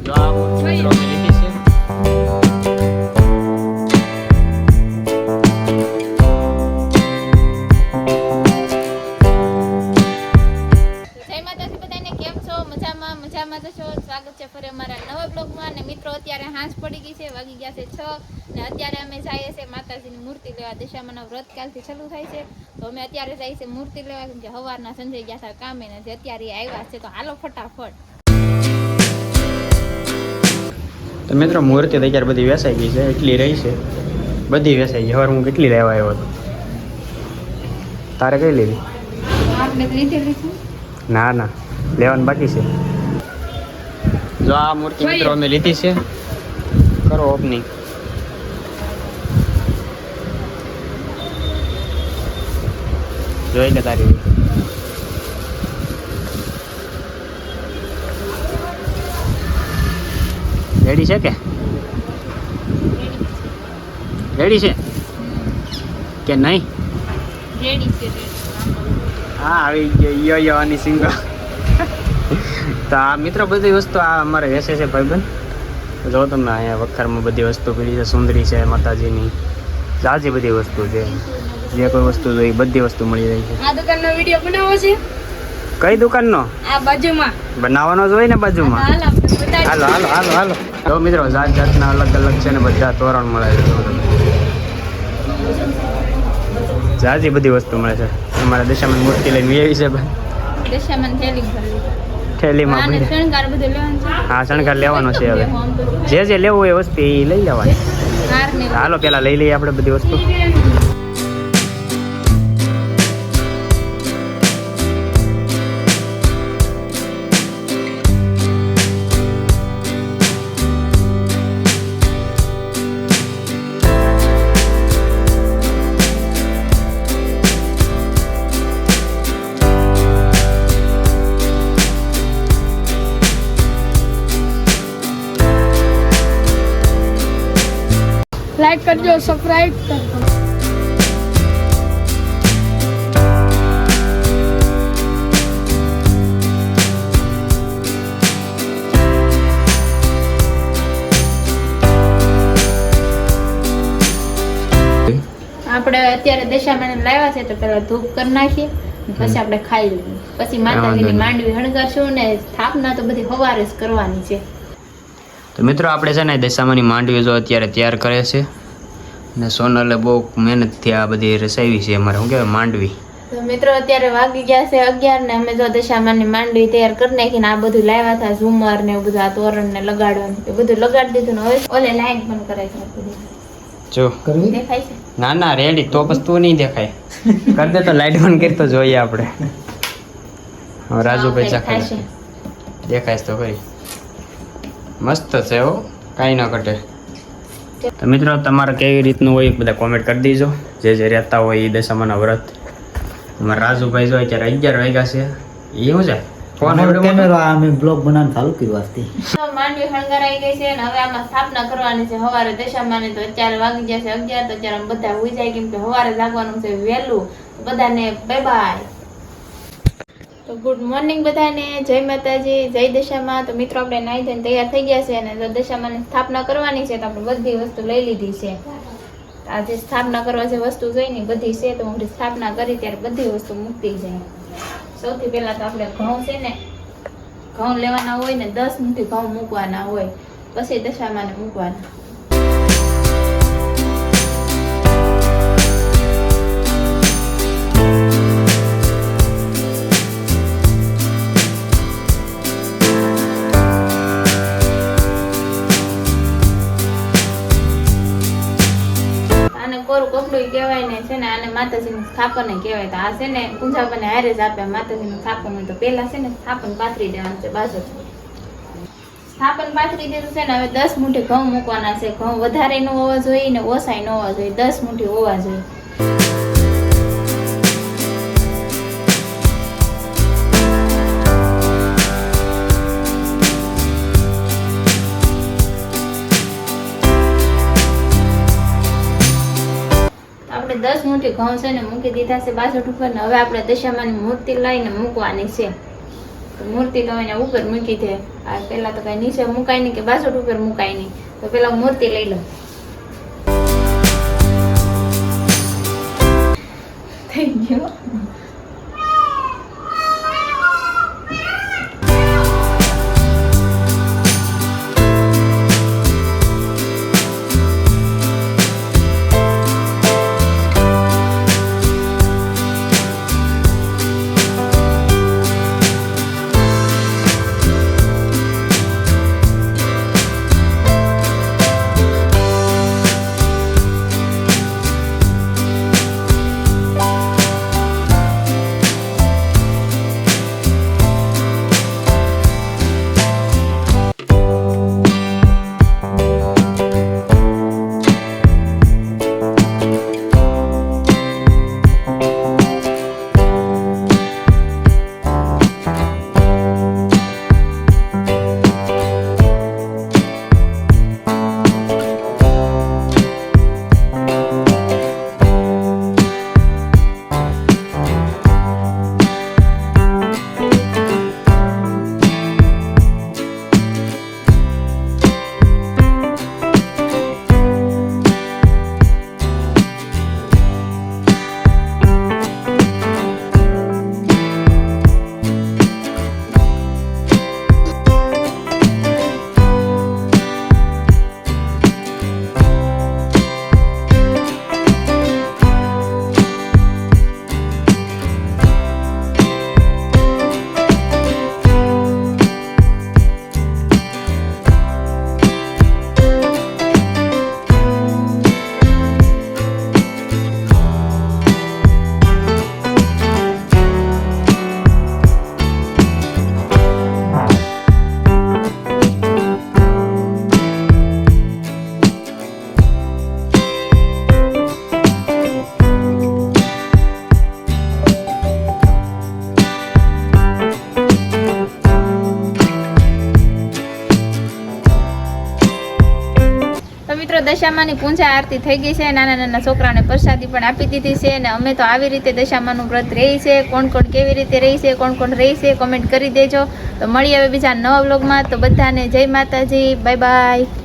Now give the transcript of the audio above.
જો આ મૂર્તિ મિત્રો અમે લીધી છે. મજામાં જશો. સ્વાગત છે ફરી અમારા નવા બ્લોગમાં. અને મિત્રો અત્યારે હાંસ પડી ગઈ છે, વાગી ગયા છે 6 ને અત્યારે અમે જઈએ છીએ માતાજીની મૂર્તિ લેવા. દશામાના વ્રત કાલથી ચાલુ થાય છે તો અમે અત્યારે જઈએ છીએ મૂર્તિ લેવા, કેમ કે સવારના સંજય ગયા હતા કામે ને જે અત્યારે આવ્યા છે. તો હાલો ફટાફટ. તો મિત્રો મૂર્તિ તો અત્યારે બધી વેસાઈ ગઈ છે, એટલી રહી છે, બધી વેસાઈ ગઈ. હવે હું કેટલી લેવા આવ્યો હતો? તારે કઈ લેવી? આપણે લીધેલી છે. ના ના, લેવાનું બાકી છે. જો આ મૂર્તિ મિત્રો અમે લીધી છે, કરો ઓપનિંગ. જોઈ લે તારી. રેડી છે કે રેડી છે કે નહીં? રેડી છે. હા આવી ગયો યો આની સિંગલ. તો આ મિત્રો બધી વસ્તુ આ અમારે વેચે છે ભાઈબંધ. જો તમે અહીંયા વખારમાં બધી વસ્તુ પડી છે, સુંદરી છે, માતાજીની જાજી બધી વસ્તુ છે. જે કોઈ વસ્તુ જોઈએ બધી વસ્તુ મળી જાય છે. આ દુકાનનો વિડિયો બનાવવો છે. કઈ દુકાનનો? આ બાજુમાં બનાવવાનો જ હોય ને બાજુમાં. હાલો હાલો હાલો હાલો. તો મિત્રો જાત જાતના અલગ અલગ છે ને બધા તોરણ મળે છે. જાજી બધી વસ્તુ મળે છે. અમારા દશામાની મૂર્તિ લઈને એવી છે ભાઈ. દશામાન થેલી ભરેલી થેલીમાં અને શણગાર બધું લેવાનું છે. હા શણગાર લેવાનો છે. હવે જે જે લેવું એ વસ્તુ એ લઈ લેવાની. હાર ને હાલો પેલા લઈ લઈએ આપણે બધી વસ્તુ. લાઈક કરજો, સબસ્ક્રાઇબ કરજો. આપણે અત્યારે દશામાને લાવ્યા છે તો પેલા ધૂપ કરી નાખીએ, પછી આપણે ખાઈ લઈએ. પછી માતાજીની માંડવી હણગારશું ને સ્થાપના તો બધી સવારે જ કરવાની છે. તો મિત્રો આપણે છે ને દશામાની માંડવી જો અત્યારે તૈયાર કરે છે ને સોનલે બહુ મહેનતથી આ બધી રસાવી છે. અમારે શું કહેવાય માંડવી. તો મિત્રો અત્યારે વાગી ગયા છે 11 ને અમે જો દશામાની માંડવી તૈયાર કરી નાખીને આ બધું લાવ્યા હતા, ઝુમર ને બધું, આ તોરણ ને લગાડવાનું એ બધું લગાડી દીધું ને હવે ઓલે લાઈન બંધ કરાય છે. જો દેખાય છે? ના ના રેડી તો બસ તું નહીં દેખાય. કરી દે તો લાઈટ બંધ કરી તો જોઈએ આપણે. હવે રાજુભાઈ ચાખે દેખાય તો કરી. મસ્ત છે હો, કાંઈ ન ઘટે. તો મિત્રો તમારે કેવી રીતનું હોય બધા કોમેન્ટ કરી દીજો. જે જે રહેતા હોય એ દશામાના વ્રત. અમારા રાજુભાઈ જો અત્યારે 11 વાગ્યા છે. એ શું છે ફોન કેમેરો અમે બ્લોગ બનાવવાનું ચાલુ કર્યું આજથી. માંડવી હણગારાઈ ગઈ છે અને હવે આમાં સ્થાપના કરવાની છે સવારે દશામાની. તો અત્યારે વાગી ગયા છે 11 તો અત્યારે બધા હોઈ જાય, કેમ કે સવારે જાગવાનું છે વહેલું. બધાને બાય બાય. તો ગુડ મોર્નિંગ બધાને, જય માતાજી, જય દશામાં. તો મિત્રો આપણે નાઈ ધોઈને તૈયાર થઈ ગયા છે અને જો દશામાની સ્થાપના કરવાની છે તો આપણે બધી વસ્તુ લઈ લીધી છે. આજે સ્થાપના કરવા જે વસ્તુ જોઈને બધી છે તો હું સ્થાપના કરી ત્યારે બધી વસ્તુ મૂકતી જાય. સૌથી પહેલા તો આપણે ઘઉં છે ને, ઘઉં લેવાના હોય ને 10 મુઠ્ઠી ઘઉં મૂકવાના હોય, પછી દશામાને મૂકવાના. કોરું કપડું કહેવાય ને છે ને, આને માતાજીનું સ્થાપન કહેવાય. તો આ છે ને પૂંજાબાને હારે જ આપે માતાજીનું સ્થાપન હોય. તો પેલા છે ને સ્થાપન પાથરી દેવાનું છે બાજુ. સ્થાપન પાથરી દીધું છે ને હવે 10 મુઠ્ઠી ઘઉં મૂકવાના છે. ઘઉં વધારે ન હોવા જોઈએ ને ઓછાય ન હોવા જોઈએ, 10 મુઠ્ઠી હોવા જોઈએ. આપણે 10 મુઠ્ઠી ઘઉં છે ને મૂકી દીધા છે બાજુ ઉપર ને હવે આપણે દશામાની મૂર્તિ લઈને મૂકવાની છે. મૂર્તિ તો એને ઉપર મૂકી દે. આ પેલા તો કઈ નીચે મુકાય નહીં કે બાસઠ ઉપર મુકાય નહીં, તો પેલા મૂર્તિ લઈ લઉં. થઈ ગયો. દશામાની પૂજા આરતી થઈ ગઈ છે, નાના નાના છોકરાઓને પ્રસાદી પણ આપી દીધી છે અને અમે તો આવી રીતે દશામાનું વ્રત રહી છે. કોણ કોણ કેવી રીતે રહી છે, કોણ કોણ રહી છે, કોમેન્ટ કરી દેજો. તો મળીએ હવે બીજા નવા વ્લોગમાં. તો બધાને જય માતાજી, બાય બાય.